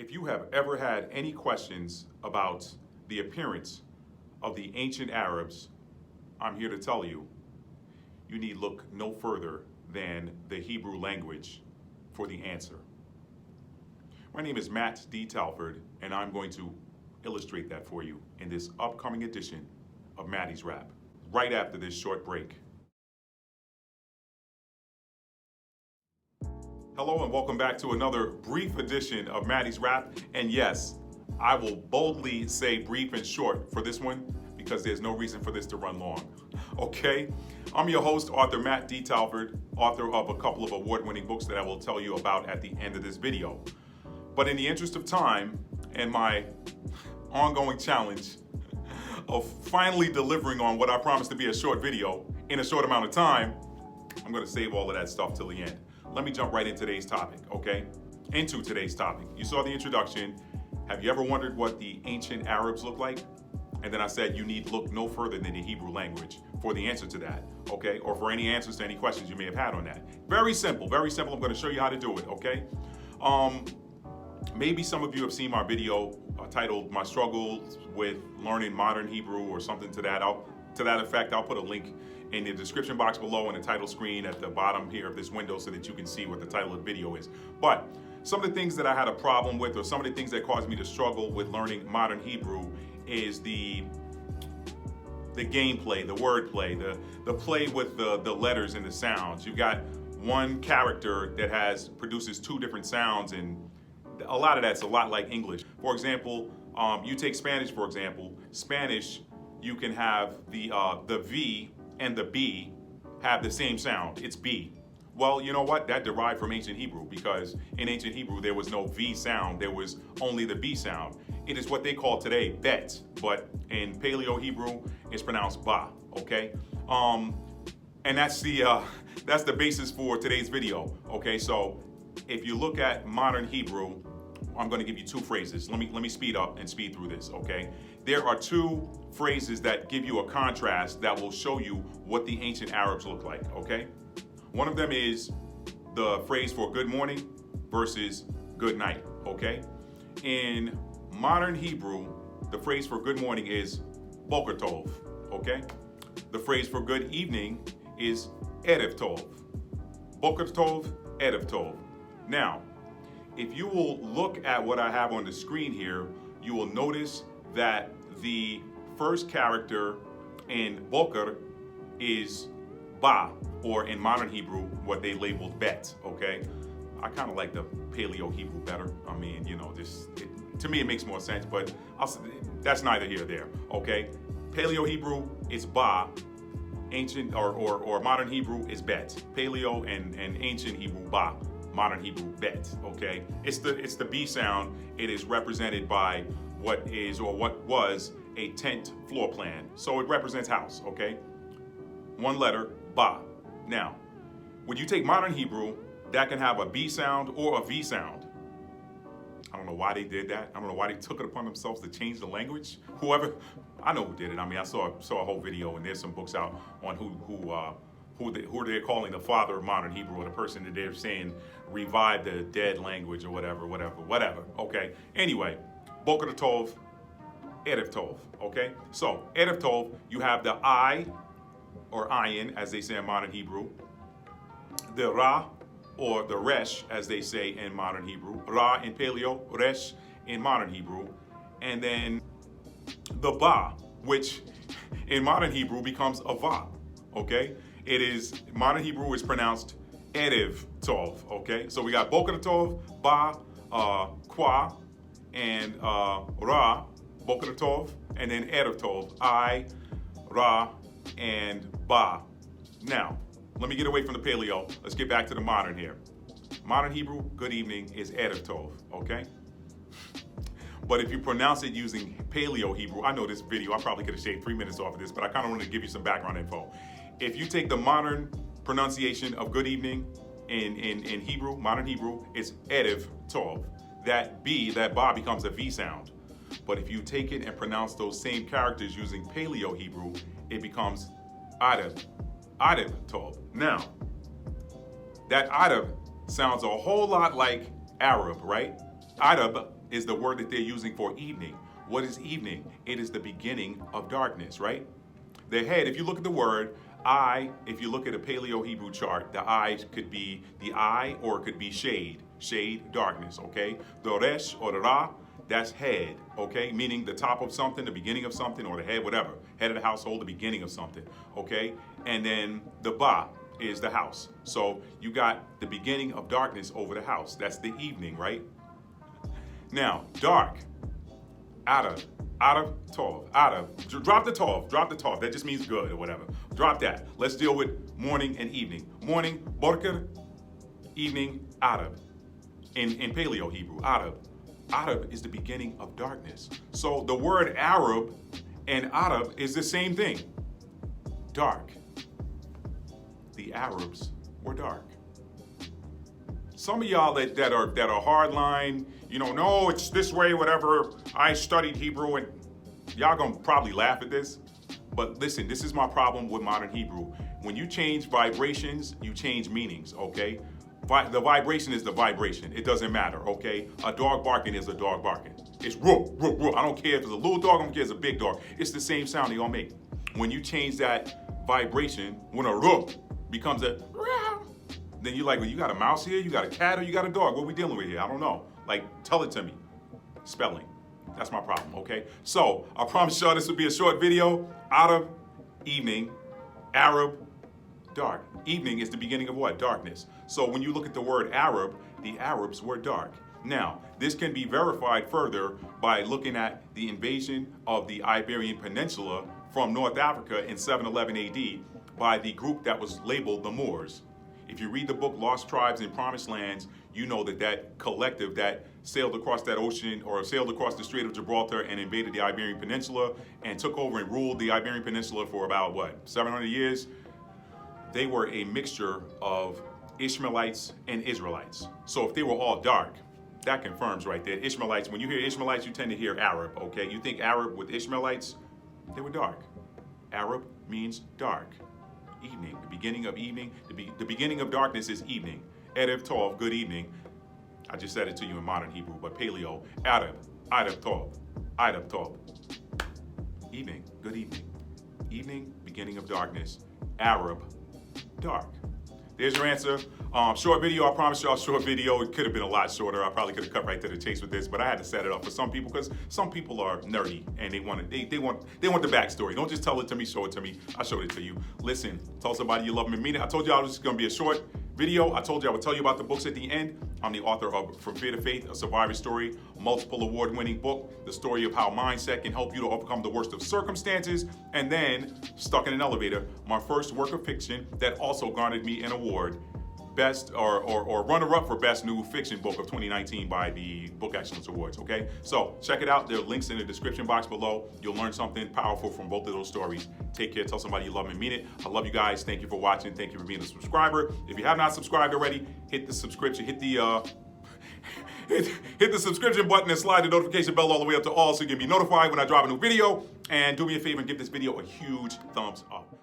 If you have ever had any questions about the appearance of the ancient Arabs, I'm here to tell you, you need look no further than the Hebrew language for the answer. My name is Matt D. Talford, and I'm going to illustrate that for you in this upcoming edition of Matty's Rap, right after this short break. Hello and welcome back to another brief edition of Matty's Rap. And yes, I will boldly say brief and short for this one because there's no reason for this to run long. Okay? I'm your host, author Matt D. Talford, author of a couple of award-winning books that I will tell you about at the end of this video. But in the interest of time and my ongoing challenge of finally delivering on what I promised to be a short video in a short amount of time, I'm going to save all of that stuff till the end. Let me jump right into today's topic, okay? Into today's topic. You saw the introduction. Have you ever wondered what the ancient Arabs look like? And then I said you need look no further than the Hebrew language for the answer to that, okay? Or for any answers to any questions you may have had on that. Very simple, very simple. I'm going to show you how to do it, okay? Maybe some of you have seen my video titled My Struggles with Learning Modern Hebrew or something to that effect. I'll put a link in the description box below and the title screen at the bottom here of this window so that you can see what the title of the video is. But some of the things that I had a problem with, or some of the things that caused me to struggle with learning modern Hebrew, is the gameplay, the wordplay, the play with the letters and the sounds. You've got one character that produces two different sounds, and a lot of that's a lot like English. For example, you take Spanish, for example. Spanish, you can have the V and the B have the same sound. It's B. Well, you know what? That derived from ancient Hebrew, because in ancient Hebrew, there was no V sound. There was only the B sound. It is what they call today bet, but in Paleo Hebrew, it's pronounced ba, okay? And that's the basis for today's video, okay? So if you look at modern Hebrew, I'm going to give you two phrases. Let me speed up and speed through this, okay? There are two phrases that give you a contrast that will show you what the ancient Arabs look like, okay? One of them is the phrase for good morning versus good night, okay? In modern Hebrew, the phrase for good morning is boker tov, okay? The phrase for good evening is erev tov. Boker tov, erev tov. Now, if you will look at what I have on the screen here, you will notice that the first character in Boker is Ba, or in modern Hebrew, what they labeled Bet, okay? I kind of like the Paleo Hebrew better. I mean, you know, to me it makes more sense, but that's neither here nor there, okay? Paleo Hebrew is Ba, ancient or modern Hebrew is Bet. Paleo and ancient Hebrew, Ba. Modern Hebrew, bet, okay? It's the B sound. It is represented by what was a tent floor plan. So it represents house, okay? One letter, ba. Now, when you take modern Hebrew, that can have a B sound or a V sound. I don't know why they did that. I don't know why they took it upon themselves to change the language. Whoever, I know who did it. I mean, I saw a whole video, and there's some books out on who they're calling the father of modern Hebrew, or the person that they're saying revive the dead language, or whatever. Okay. Anyway, Boker Tov, Erev Tov. Okay. So Erev Tov, you have the I, or ayin, as they say in modern Hebrew, the Ra, or the Resh, as they say in modern Hebrew, Ra in Paleo, Resh in modern Hebrew, and then the Ba, which in modern Hebrew becomes a Va. Okay. Modern Hebrew is pronounced Erev Tov, okay? So we got Boker Tov, Ba, Kwa, and Ra, Boker Tov, and then Erev Tov, I, Ra, and Ba. Now, let me get away from the Paleo. Let's get back to the modern here. Modern Hebrew, good evening, is Erev Tov, okay? But if you pronounce it using Paleo Hebrew, I know this video, I probably could have shaved 3 minutes off of this, but I kind of wanted to give you some background info. If you take the modern pronunciation of good evening in Hebrew, modern Hebrew, it's Erev Tov. That B, that Ba becomes a V sound. But if you take it and pronounce those same characters using Paleo Hebrew, it becomes Arev Tov. Now, that Arev sounds a whole lot like Arab, right? Arab is the word that they're using for evening. What is evening? It is the beginning of darkness, right? The head, if you look at the word, eye, if you look at a Paleo Hebrew chart, the eye could be the eye or it could be shade, darkness, okay? The resh or the ra, that's head, okay? Meaning the top of something, the beginning of something, or the head, whatever. Head of the household, the beginning of something, okay? And then the ba is the house. So you got the beginning of darkness over the house. That's the evening, right? Now, dark, Arab, tov, Arab. Drop the tov. That just means good or whatever. Drop that. Let's deal with morning and evening. Morning, borker, evening, Arab. In Paleo Hebrew, Arab. Arab is the beginning of darkness. So the word Arab and Arab is the same thing. Dark. The Arabs were dark. Some of y'all that are hardline, no, it's this way, whatever. I studied Hebrew, and y'all gonna probably laugh at this. But listen, this is my problem with modern Hebrew. When you change vibrations, you change meanings, okay? The vibration is the vibration. It doesn't matter, okay? A dog barking is a dog barking. It's roof, roof, roof. I don't care if it's a little dog, I don't care if it's a big dog. It's the same sound they all make. When you change that vibration, when a roof becomes a then you're like, well, you got a mouse here, you got a cat, or you got a dog? What are we dealing with here? I don't know. Like, tell it to me. Spelling. That's my problem, okay? So, I promise y'all this will be a short video. Arab, evening. Arab, dark. Evening is the beginning of what? Darkness. So, when you look at the word Arab, the Arabs were dark. Now, this can be verified further by looking at the invasion of the Iberian Peninsula from North Africa in 711 AD by the group that was labeled the Moors. If you read the book Lost Tribes in Promised Lands, you know that collective that sailed across that ocean or sailed across the Strait of Gibraltar and invaded the Iberian Peninsula and took over and ruled the Iberian Peninsula for about, 700 years? They were a mixture of Ishmaelites and Israelites. So if they were all dark, that confirms right there. Ishmaelites, when you hear Ishmaelites, you tend to hear Arab, okay? You think Arab with Ishmaelites, they were dark. Arab means dark. Evening, the beginning of evening, the beginning of darkness is evening. Erev Tov, good evening. I just said it to you in modern Hebrew, but Paleo, Arab Tov. Evening, good evening. Evening, beginning of darkness. Arab, dark. There's your answer. Short video, I promise y'all, short video. It could have been a lot shorter. I probably could have cut right to the chase with this, but I had to set it up for some people because some people are nerdy and they want the backstory. Don't just tell it to me, show it to me. I showed it to you. Listen, tell somebody you love them and mean it. I told y'all this is going to be a short video. I told you I would tell you about the books at the end. I'm the author of From Fear to Faith, a survivor story, multiple award-winning book, the story of how mindset can help you to overcome the worst of circumstances, and then Stuck in an Elevator, my first work of fiction that also garnered me an award, best or runner-up for best new fiction book of 2019 by the Book Excellence Awards, okay? So check it out. There are links in the description box below. You'll learn something powerful from both of those stories. Take care. Tell somebody you love them and mean it. I love you guys. Thank you for watching. Thank you for being a subscriber. If you have not subscribed already, hit the subscription, hit the subscription button and slide the notification bell all the way up to all so you can be notified when I drop a new video. And do me a favor and give this video a huge thumbs up.